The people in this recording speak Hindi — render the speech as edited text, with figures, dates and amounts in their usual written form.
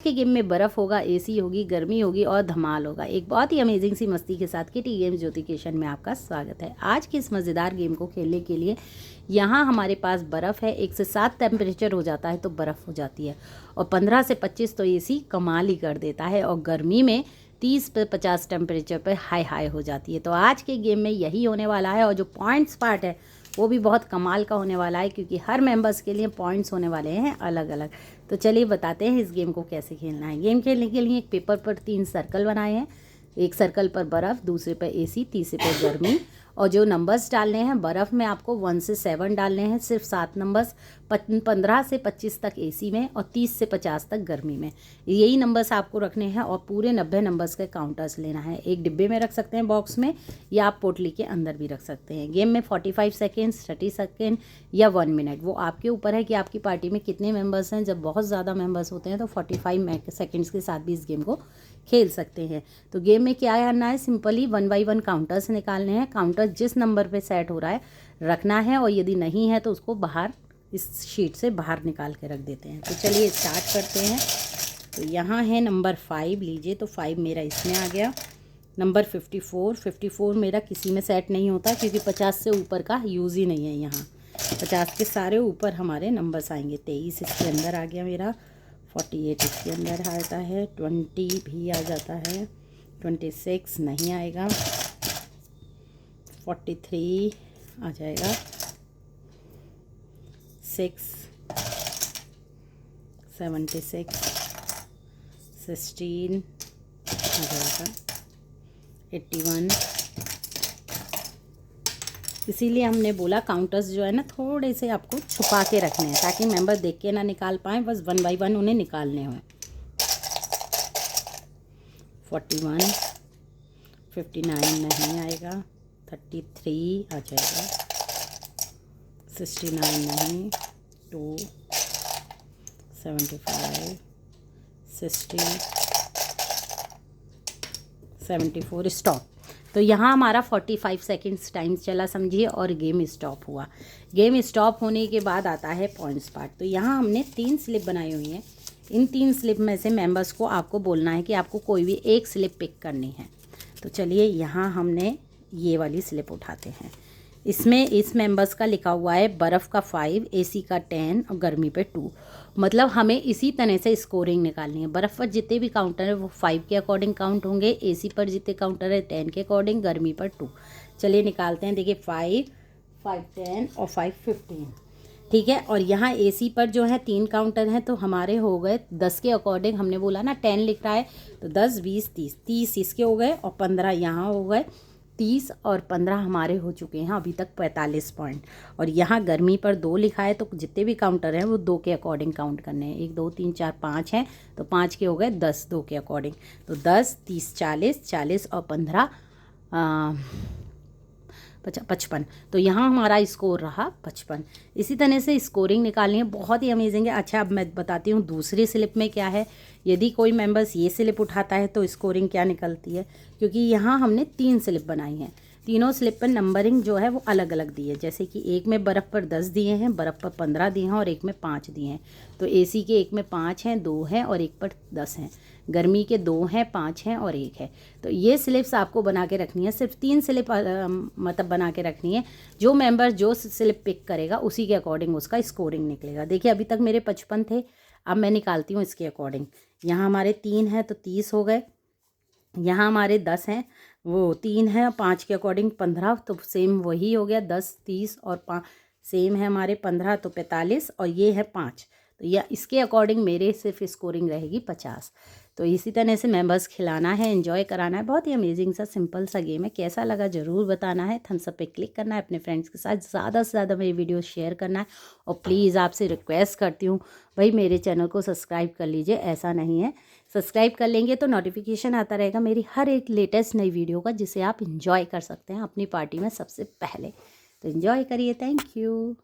के गेम में बर्फ़ होगा, एसी होगी, गर्मी होगी और धमाल होगा। एक बहुत ही अमेजिंग सी मस्ती के साथ किटी गेम्स ज्योति किशन में आपका स्वागत है। आज के इस मज़ेदार गेम को खेलने के लिए यहाँ हमारे पास बर्फ़ है। 1 से 7 टेम्परेचर हो जाता है तो बर्फ़ हो जाती है, और 15 से 25 तो एसी कमाल ही कर देता है, और गर्मी में 30 पे 50 टेम्परेचर पर हाई हो जाती है। तो आज के गेम में यही होने वाला है, और जो पॉइंट्स पार्ट है वो भी बहुत कमाल का होने वाला है, क्योंकि हर मेंबर्स के लिए पॉइंट्स होने वाले हैं अलग अलग। तो चलिए बताते हैं इस गेम को कैसे खेलना है। गेम खेलने के लिए एक पेपर पर 3 सर्कल बनाए हैं। एक सर्कल पर बर्फ़, दूसरे पर एसी, तीसरे पर गर्मी। और जो नंबर्स डालने हैं बर्फ़ में आपको 1 से 7 डालने हैं, सिर्फ 7 नंबर्स। 15 से 25 तक एसी में, और 30 से 50 तक गर्मी में। यही नंबर्स आपको रखने हैं, और पूरे 90 नंबर्स के काउंटर्स लेना है। एक डिब्बे में रख सकते हैं, बॉक्स में, या आप पोटली के अंदर भी रख सकते हैं। गेम में 45 सेकेंड्स, 30 सेकेंड या 1 मिनट, वो आपके ऊपर है कि आपकी पार्टी में कितने मेंबर्स हैं। जब बहुत ज़्यादा मेंबर्स होते हैं तो 45 सेकेंड्स के साथ भी इस गेम को खेल सकते हैं। तो गेम में क्या करना है, सिंपली 1 बाई 1 काउंटर्स निकालने हैं। काउंटर जिस नंबर पे सेट हो रहा है रखना है, और यदि नहीं है तो उसको बाहर, इस शीट से बाहर निकाल के रख देते हैं। तो चलिए स्टार्ट करते हैं। तो यहाँ है नंबर 5 लीजिए, तो 5 मेरा इसमें आ गया। नंबर 54 मेरा किसी में सेट नहीं होता, क्योंकि 50 से ऊपर का यूज़ ही नहीं है यहाँ। 50 के सारे ऊपर हमारे नंबर्स आएंगे। 23 इसके अंदर आ गया मेरा, 48 इसके अंदर आता है, 20 भी आ जाता है, 26 नहीं आएगा, 43 आ जाएगा, 6, 76, 16 आ जाएगा, 81। इसीलिए हमने बोला काउंटर्स जो है ना थोड़े से आपको छुपा के रखने हैं, ताकि मेंबर देख के ना निकाल पाएँ, बस 1 बाई 1 उन्हें निकालने हों। 41, 59 नहीं आएगा, 33 आ जाएगा, 69 नहीं, 2, 75, 60, 74, स्टॉप। तो यहाँ हमारा 45 सेकेंड्स टाइम चला समझिए, और गेम स्टॉप हुआ। गेम स्टॉप होने के बाद आता है पॉइंट्स पार्ट। तो यहाँ हमने 3 स्लिप बनाई हुई हैं। इन 3 स्लिप में से मेंबर्स को आपको बोलना है कि आपको कोई भी एक स्लिप पिक करनी है। तो चलिए यहाँ हमने ये वाली स्लिप उठाते हैं। इसमें इस मेंबर्स का लिखा हुआ है बर्फ़ का 5, एसी का 10 और गर्मी पे 2। मतलब हमें इसी तरह से स्कोरिंग निकालनी है। बर्फ़ पर जितने भी काउंटर है वो 5 के अकॉर्डिंग काउंट होंगे, एसी पर जितने काउंटर है 10 के अकॉर्डिंग, गर्मी पर 2। चलिए निकालते हैं। देखिए 5, 5 10 और 5 15, ठीक है। और यहाँ एसी पर जो है 3 काउंटर हैं, तो हमारे हो गए 10 के अकॉर्डिंग। हमने बोला ना 10 लिख रहा है, तो 10, 20, 30, 30 इसके हो गए, और 15 यहाँ हो गए। 30 और 15 हमारे हो चुके हैं अभी तक 45 पॉइंट। और यहाँ गर्मी पर 2 लिखा है, तो जितने भी काउंटर हैं वो 2 के अकॉर्डिंग काउंट करने हैं। 1 2 3 4 5 हैं, तो 5 के हो गए 10 2 के अकॉर्डिंग। तो 10, 30, 40, 40 और 15 55। तो यहाँ हमारा स्कोर रहा 55। इसी तरह से स्कोरिंग निकालनी है, बहुत ही अमेजिंग है। अच्छा, अब मैं बताती हूँ दूसरी स्लिप में क्या है। यदि कोई मेंबर्स ये स्लिप उठाता है तो स्कोरिंग क्या निकलती है, क्योंकि यहाँ हमने 3 स्लिप बनाई हैं। तीनों स्लिप पर नंबरिंग जो है वो अलग अलग दी है। जैसे कि एक में बर्फ़ पर 10 दिए हैं, बर्फ़ पर 15 दिए हैं, और एक में 5 दिए हैं। तो एसी के एक में 5 हैं, 2 हैं, और एक पर 10 हैं। गर्मी के 2 हैं, 5 हैं और 1 है। तो ये स्लिप्स आपको बना के रखनी है। सिर्फ 3 स्लिप मतलब बना के रखनी है। जो मेंबर जो स्लिप पिक करेगा उसी के अकॉर्डिंग उसका स्कोरिंग निकलेगा। देखिए अभी तक मेरे 55 थे, अब मैं निकालती हूँ इसके अकॉर्डिंग। यहाँ हमारे 3 हैं तो 30 हो गए। यहाँ हमारे 10 हैं, वो 3 है, 5 के अकॉर्डिंग 15, तो सेम वही हो गया। 10, 30 और 5 सेम है हमारे 15, तो 45, और ये है 5। तो या इसके अकॉर्डिंग मेरे सिर्फ स्कोरिंग रहेगी 50। तो इसी तरह से मेंबर्स खिलाना है, एंजॉय कराना है। बहुत ही अमेजिंग सा सिंपल सा गेम है। कैसा लगा ज़रूर बताना है। थम्स अप पे क्लिक करना है, अपने फ्रेंड्स के साथ ज़्यादा से ज़्यादा मेरी वीडियो शेयर करना है। और प्लीज़ आपसे रिक्वेस्ट करती हूँ भाई, मेरे चैनल को सब्सक्राइब कर लीजिए। ऐसा नहीं है, सब्सक्राइब कर लेंगे तो नोटिफिकेशन आता रहेगा मेरी हर एक लेटेस्ट नई वीडियो का, जिसे आप इंजॉय कर सकते हैं अपनी पार्टी में सबसे पहले। तो इंजॉय करिए। Thank you.